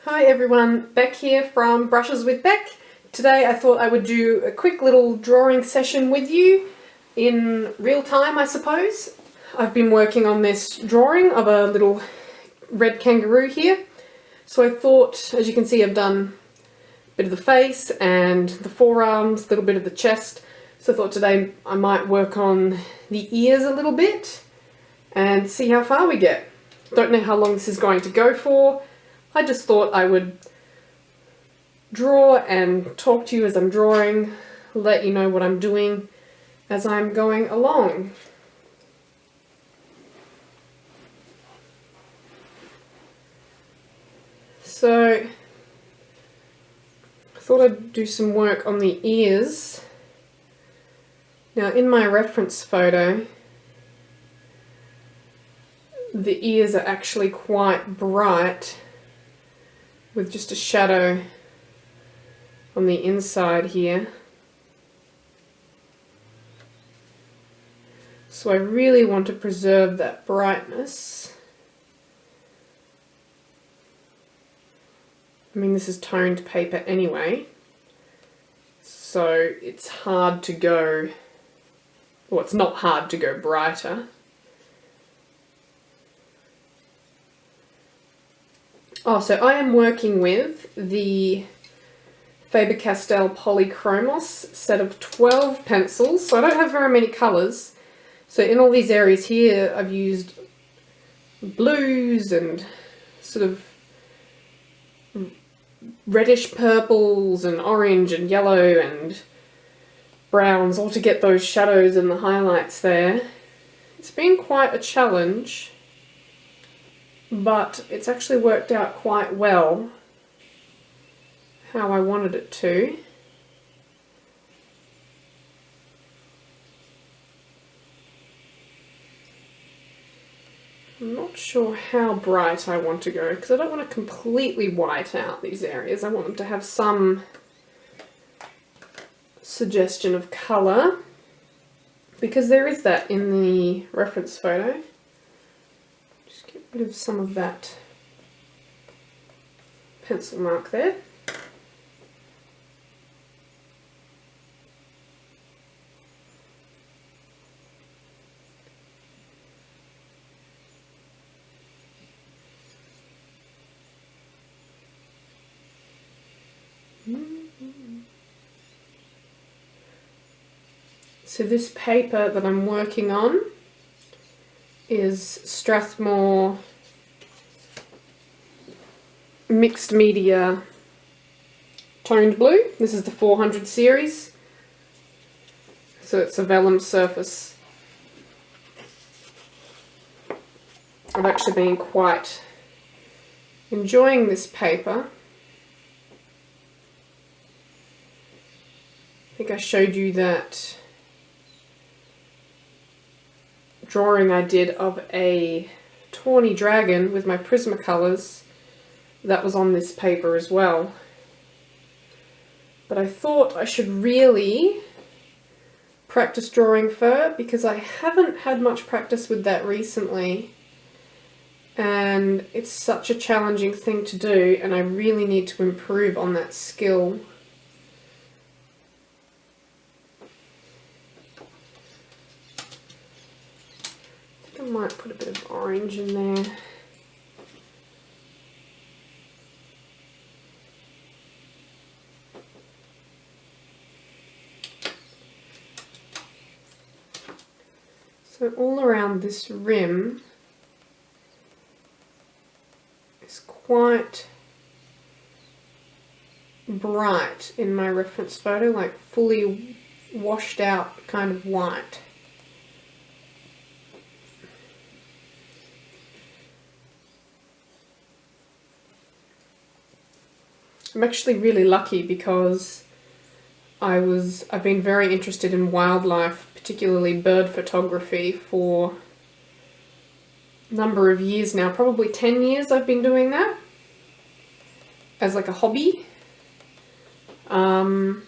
Hi everyone, Beck here from Brushes with Beck. Today I thought I would do a quick little drawing session with you in real time, I suppose. I've been working on this drawing of a little red kangaroo here. So I thought, as you can see, I've done a bit of the face and the forearms, a little bit of the chest. So I thought today I might work on the ears a little bit and see how far we get. Don't know how long this is going to go for. I just thought I would draw and talk to you as I'm drawing, let you know what I'm doing as I'm going along. So I thought I'd do some work on the ears. Now in my reference photo, the ears are actually quite bright, with just a shadow on the inside here. So I really want to preserve that brightness. I mean, this is toned paper anyway, so it's hard to go, well, it's not hard to go brighter. Oh, so I am working with the Faber-Castell Polychromos set of 12 pencils, so I don't have very many colours. So in all these areas here I've used blues and sort of reddish purples and orange and yellow and browns, all to get those shadows and the highlights there. It's been quite a challenge, but it's actually worked out quite well how I wanted it to. I'm not sure how bright I want to go because I don't want to completely white out these areas. I want them to have some suggestion of colour, because there is that in the reference photo. Get rid of some of that pencil mark there. So this paper that I'm working on is Strathmore mixed media toned blue. This is the 400 series, so it's a vellum surface. I've actually been quite enjoying this paper. I think I showed you that drawing I did of a tawny dragon with my Prismacolors. That was on this paper as well. But I thought I should really practice drawing fur, because I haven't had much practice with that recently. And it's such a challenging thing to do, and I really need to improve on that skill. I might put a bit of orange in there. So all around this rim is quite bright in my reference photo, like fully washed out kind of white. I'm actually really lucky because I've been very interested in wildlife, particularly bird photography, for a number of years now. Probably 10 years I've been doing that as like a hobby. So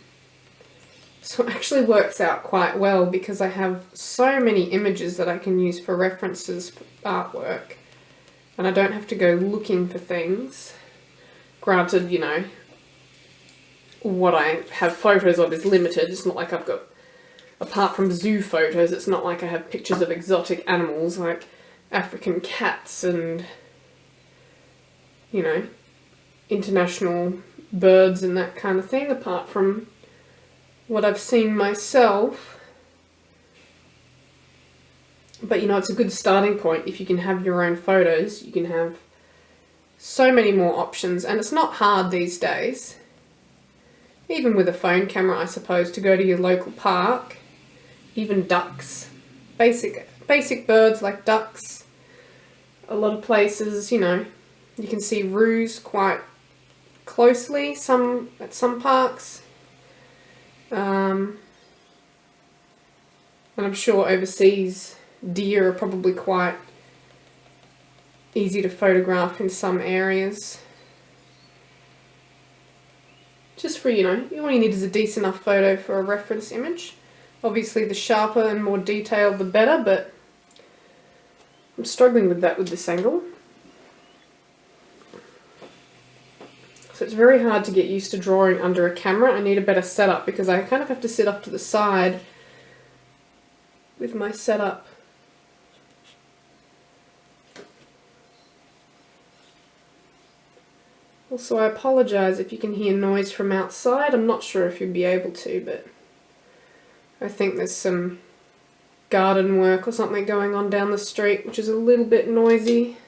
it actually works out quite well because I have so many images that I can use for references for artwork, and I don't have to go looking for things. Granted, you know, what I have photos of is limited. It's not like I've got, apart from zoo photos, it's not like I have pictures of exotic animals like African cats and, you know, international birds and that kind of thing, apart from what I've seen myself. But you know, it's a good starting point. If you can have your own photos, you can have so many more options, and it's not hard these days, even with a phone camera, I suppose, to go to your local park. Even ducks, basic birds like ducks. A lot of places, you know, you can see roos quite closely, at some parks. And I'm sure overseas deer are probably quite easy to photograph in some areas. Just for, you know, all you need is a decent enough photo for a reference image. Obviously the sharper and more detailed the better, but I'm struggling with that with this angle. So it's very hard to get used to drawing under a camera. I need a better setup because I kind of have to sit off to the side with my setup. Also, I apologise if you can hear noise from outside. I'm not sure if you'll be able to, but I think there's some garden work or something going on down the street, which is a little bit noisy.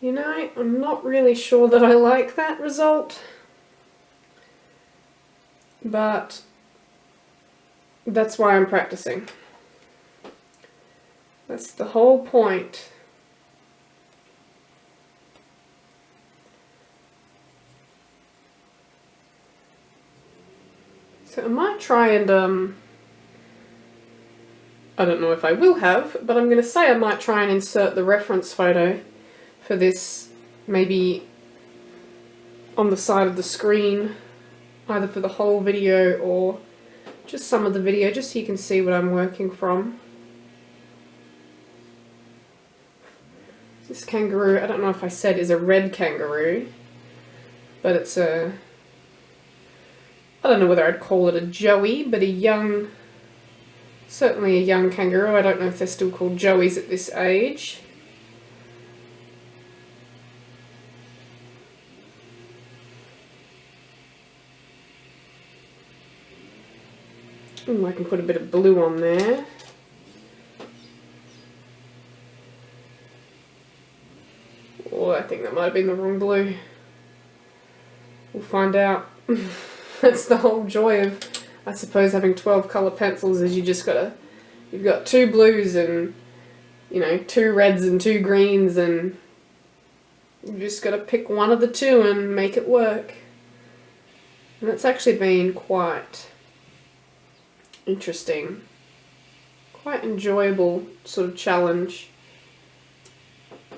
You know, I'm not really sure that I like that result, but that's why I'm practicing. That's the whole point. So I might try and, I don't know if I will have, but I'm going to say I might try and insert the reference photo for this, maybe on the side of the screen, either for the whole video or just some of the video, just so you can see what I'm working from. This kangaroo, I don't know if I said, is a red kangaroo, but it's a, I don't know whether I'd call it a joey, but a young, certainly a young kangaroo. I don't know if they're still called joeys at this age. Ooh, I can put a bit of blue on there. Oh, I think that might have been the wrong blue. We'll find out. That's the whole joy of, I suppose, having 12 colour pencils, is you've got 2 blues and, you know, 2 reds and 2 greens, and you've just got to pick one of the 2 and make it work. And it's actually been quite interesting, quite enjoyable sort of challenge. I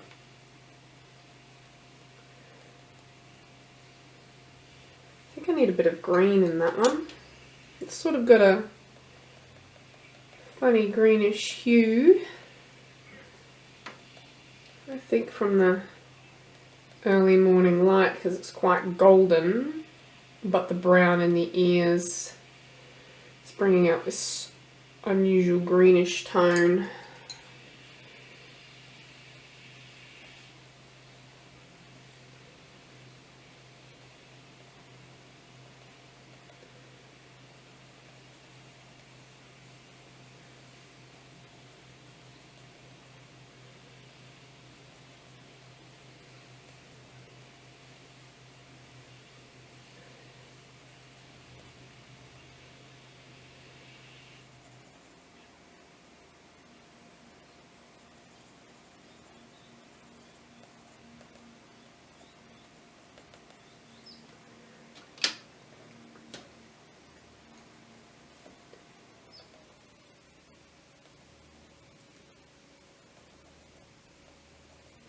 think I need a bit of green in that one. It's sort of got a funny greenish hue, I think, from the early morning light, because it's quite golden, but the brown in the ears, bringing out this unusual greenish tone.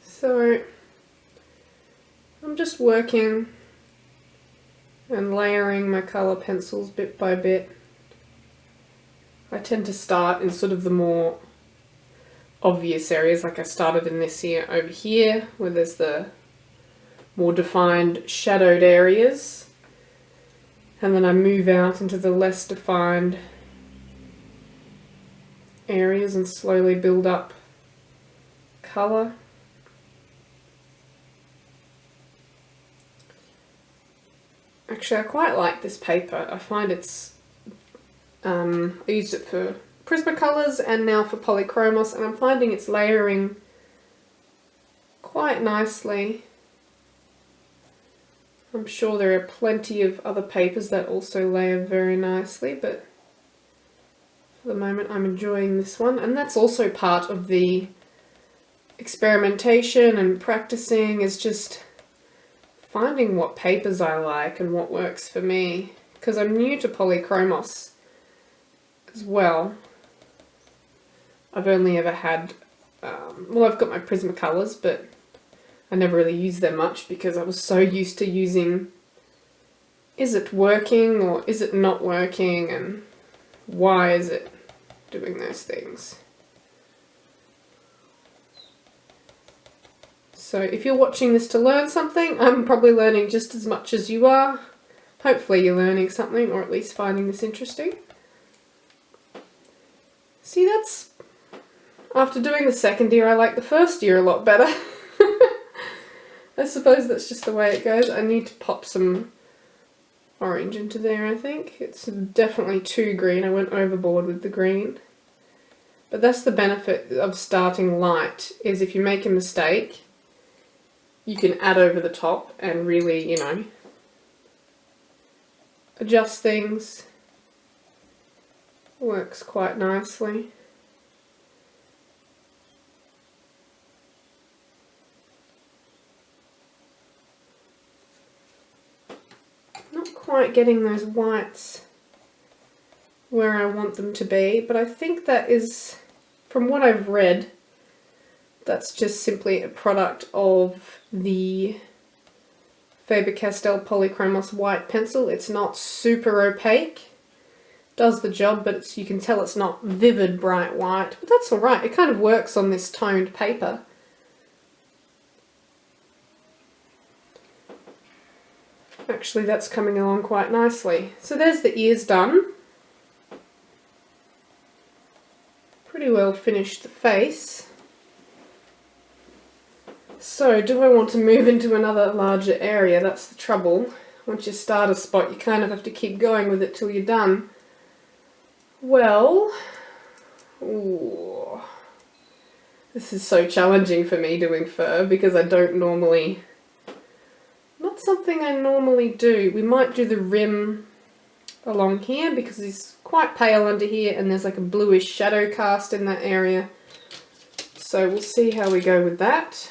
So I'm just working and layering my colour pencils bit by bit. I tend to start in sort of the more obvious areas, like I started in this here over here, where there's the more defined shadowed areas. And then I move out into the less defined areas and slowly build up colour. Actually, I quite like this paper. I find it's, I used it for Prismacolors and now for Polychromos, and I'm finding it's layering quite nicely. I'm sure there are plenty of other papers that also layer very nicely, but for the moment I'm enjoying this one. And that's also part of the experimentation and practicing, is just finding what papers I like and what works for me, because I'm new to Polychromos as well. I've only ever had, well, I've got my Prismacolors, but I never really used them much because I was so used to using, is it working or is it not working, and why is it doing those things. So if you're watching this to learn something, I'm probably learning just as much as you are. Hopefully you're learning something, or at least finding this interesting. See, that's, after doing the second year, I like the first year a lot better. I suppose that's just the way it goes. I need to pop some orange into there, I think. It's definitely too green. I went overboard with the green. But that's the benefit of starting light, is if you make a mistake, you can add over the top and really, you know, adjust things. Works quite nicely. Not quite getting those whites where I want them to be, but I think that is, from what I've read, that's just simply a product of the Faber-Castell Polychromos white pencil. It's not super opaque. Does the job, but it's, you can tell it's not vivid bright white, but that's alright. It kind of works on this toned paper. Actually, that's coming along quite nicely. So there's the ears done. Pretty well finished the face. So, do I want to move into another larger area? That's the trouble. Once you start a spot, you kind of have to keep going with it till you're done. Well, ooh, this is so challenging for me doing fur, because I don't normally, not something I normally do. We might do the rim along here because he's quite pale under here and there's like a bluish shadow cast in that area. So we'll see how we go with that.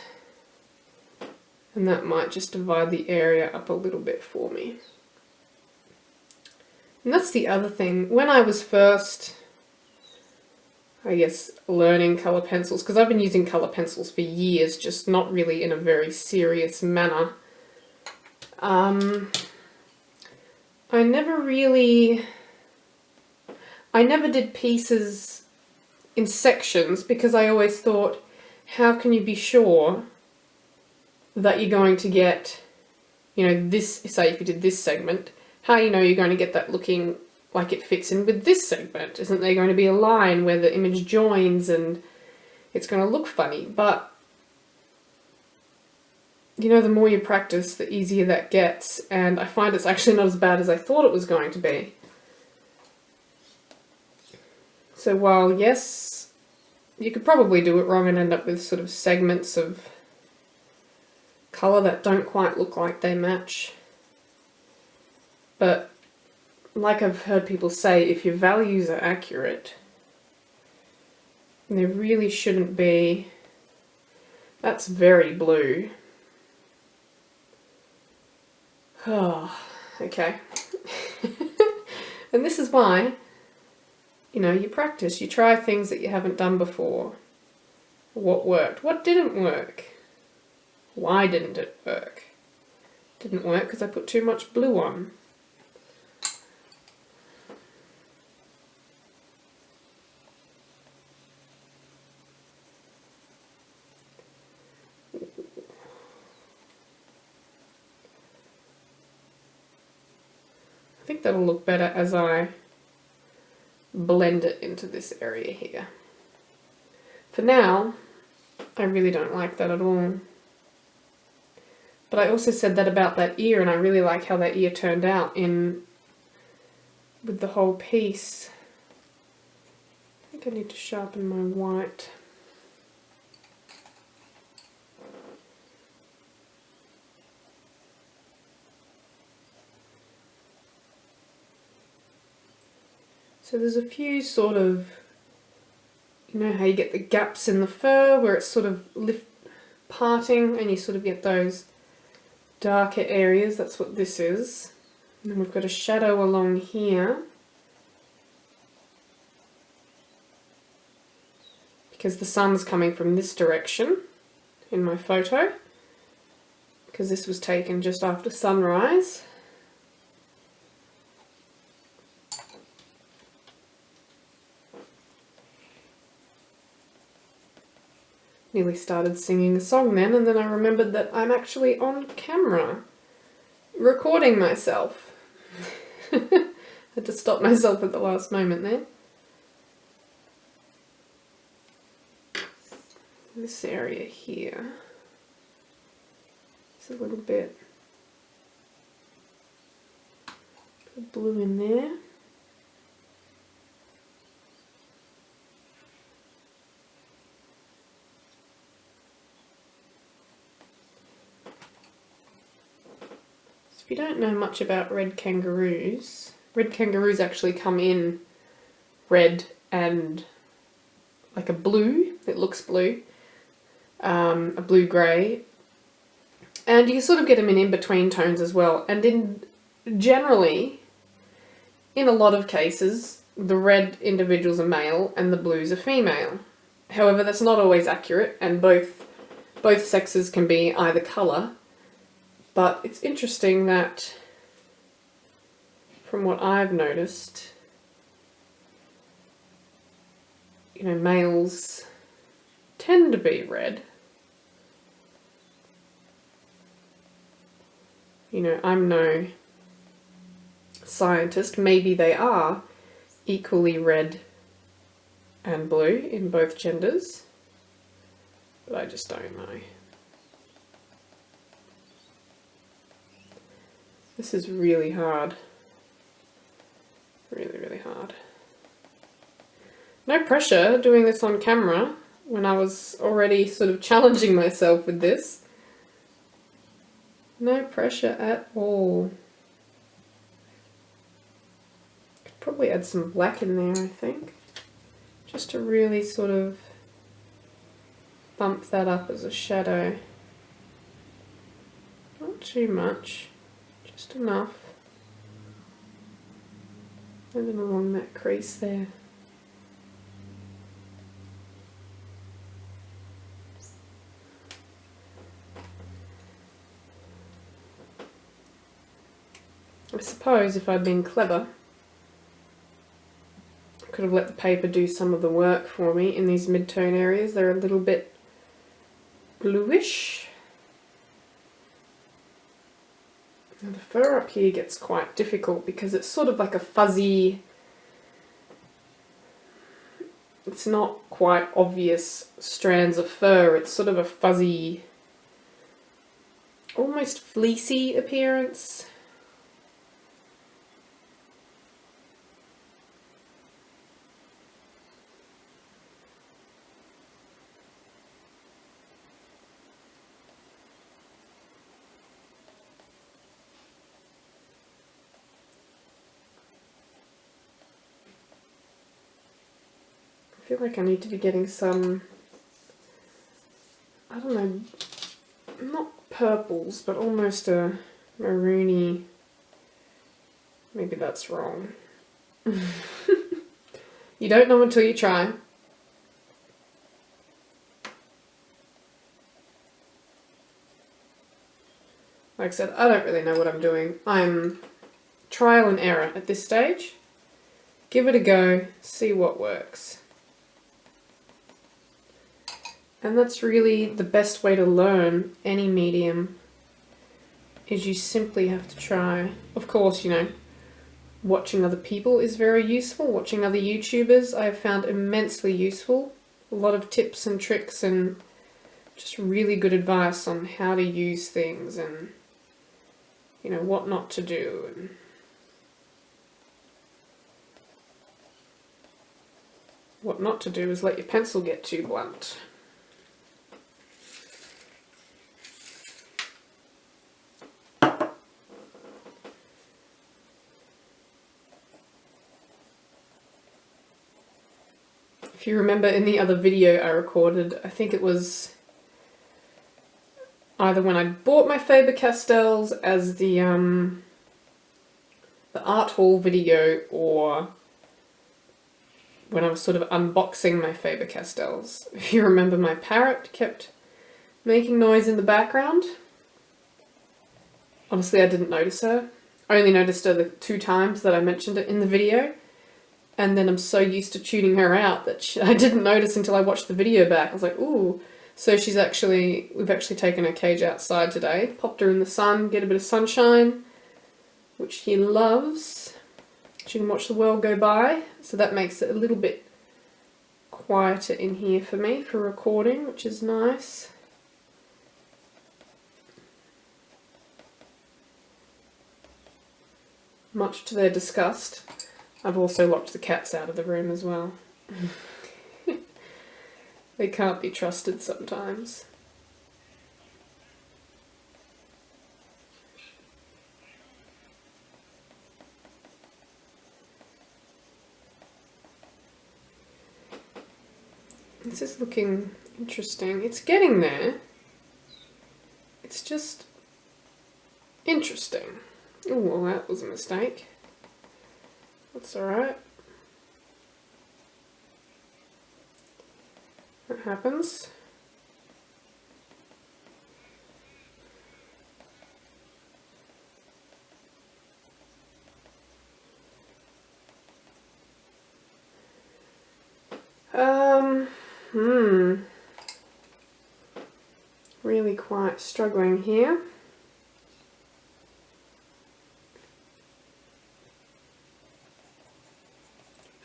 And that might just divide the area up a little bit for me. And that's the other thing. When I was first, I guess, learning colour pencils, because I've been using colour pencils for years, just not really in a very serious manner. I never did pieces in sections, because I always thought, how can you be sure that you're going to get, you know, this, say if you did this segment, how you know you're going to get that looking like it fits in with this segment? Isn't there going to be a line where the image joins and it's going to look funny? But, you know, the more you practice, the easier that gets, and I find it's actually not as bad as I thought it was going to be. So while, yes, you could probably do it wrong and end up with sort of segments of colour that don't quite look like they match. But like I've heard people say, if your values are accurate, there really shouldn't be, that's very blue. Oh, okay. And this is why, you know, you practice, you try things that you haven't done before. What worked? What didn't work? Why didn't it work? Didn't work because I put too much blue on. think that'll look better as I blend it into this area here. For now, I really don't like that at all. But I also said that about that ear, and I really like how that ear turned out with the whole piece. I think I need to sharpen my white. So there's a few sort of, you know how you get the gaps in the fur where it's sort of parting and you sort of get those darker areas. That's what this is. And then we've got a shadow along here, because the sun's coming from this direction in my photo, because this was taken just after sunrise. Nearly started singing a song then, and then I remembered that I'm actually on camera recording myself. Had to stop myself at the last moment there. This area here is a little bit of blue in there. If you don't know much about red kangaroos actually come in red and like a blue, it looks blue, a blue-grey, and you sort of get them in in-between tones as well. And generally, in a lot of cases, the red individuals are male and the blues are female. However, that's not always accurate, and both sexes can be either colour. But it's interesting that, from what I've noticed, you know, males tend to be red. You know, I'm no scientist. Maybe they are equally red and blue in both genders, but I just don't know. This is really hard. Really, really hard. No pressure doing this on camera when I was already sort of challenging myself with this. No pressure at all. Could probably add some black in there, I think, just to really sort of bump that up as a shadow. Not too much. Just enough. Even along that crease there. I suppose if I'd been clever, I could have let the paper do some of the work for me in these mid-tone areas. They're a little bit bluish. Now the fur up here gets quite difficult because it's sort of like a fuzzy, it's not quite obvious strands of fur, it's sort of a fuzzy, almost fleecy appearance. I feel like I need to be getting some, I don't know, not purples, but almost a maroony. Maybe that's wrong. You don't know until you try. Like I said, I don't really know what I'm doing. I'm trial and error at this stage. Give it a go, see what works. And that's really the best way to learn any medium, is you simply have to try. Of course, you know, watching other people is very useful. Watching other YouTubers I have found immensely useful. A lot of tips and tricks and just really good advice on how to use things and, you know, what not to do. And what not to do is let your pencil get too blunt. If you remember in the other video I recorded, I think it was either when I bought my Faber-Castells as the art haul video, or when I was sort of unboxing my Faber-Castells. If you remember, my parrot kept making noise in the background. Honestly, I didn't notice her. I only noticed her the 2 times that I mentioned it in the video. And then I'm so used to tuning her out that I didn't notice until I watched the video back. I was like, ooh. So we've actually taken her cage outside today, popped her in the sun, get a bit of sunshine, which he loves. She can watch the world go by, so that makes it a little bit quieter in here for me for recording, which is nice. Much to their disgust. I've also locked the cats out of the room as well. They can't be trusted sometimes. This is looking interesting. It's getting there. It's just interesting. Oh, well, that was a mistake. That's alright. That happens. Really quite struggling here.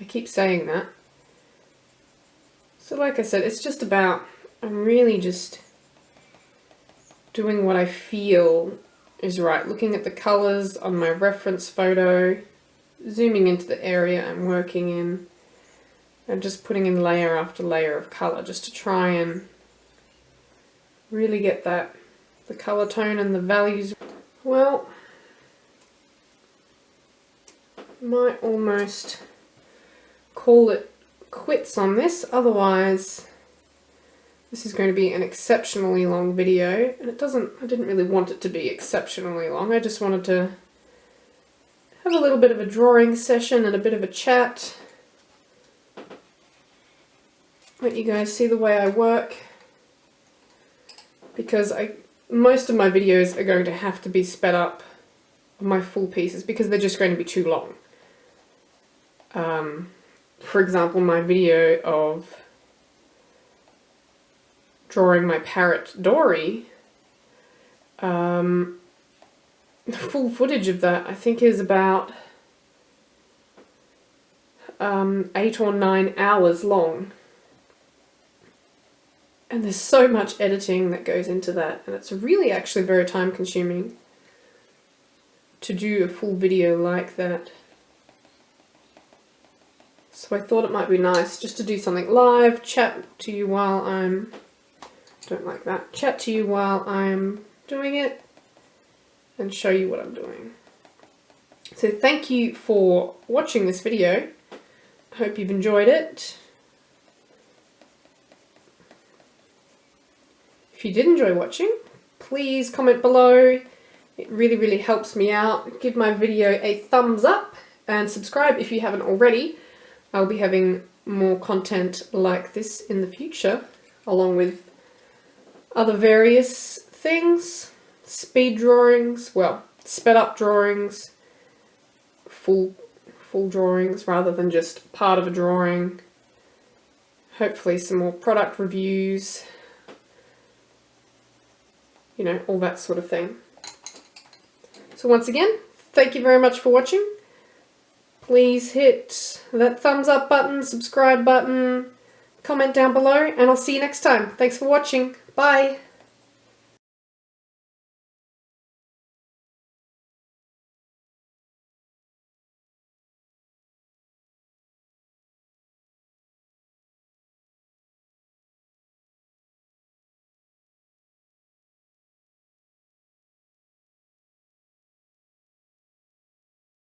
I keep saying that. So like I said, it's just about, I'm really just doing what I feel is right. Looking at the colours on my reference photo, zooming into the area I'm working in, and just putting in layer after layer of colour just to try and really get that, the colour tone and the values. Well, might almost call it quits on this, otherwise this is going to be an exceptionally long video, and I didn't really want it to be exceptionally long. I just wanted to have a little bit of a drawing session and a bit of a chat. Let you guys see the way I work, because most of my videos are going to have to be sped up of my full pieces because they're just going to be too long. For example, my video of drawing my parrot Dory, the full footage of that I think is about 8 or 9 hours long. And there's so much editing that goes into that, and it's really actually very time consuming to do a full video like that. So I thought it might be nice just to do something live, chat to you while I'm, don't like that, chat to you while I'm doing it and show you what I'm doing. So thank you for watching this video. I hope you've enjoyed it. If you did enjoy watching, please comment below. It really, really helps me out. Give my video a thumbs up and subscribe if you haven't already. I'll be having more content like this in the future, along with other various things, speed drawings, well, sped up drawings, full drawings rather than just part of a drawing, hopefully some more product reviews, you know, all that sort of thing. So once again, thank you very much for watching. please hit that thumbs up button, subscribe button, comment down below, and I'll see you next time. Thanks for watching. Bye!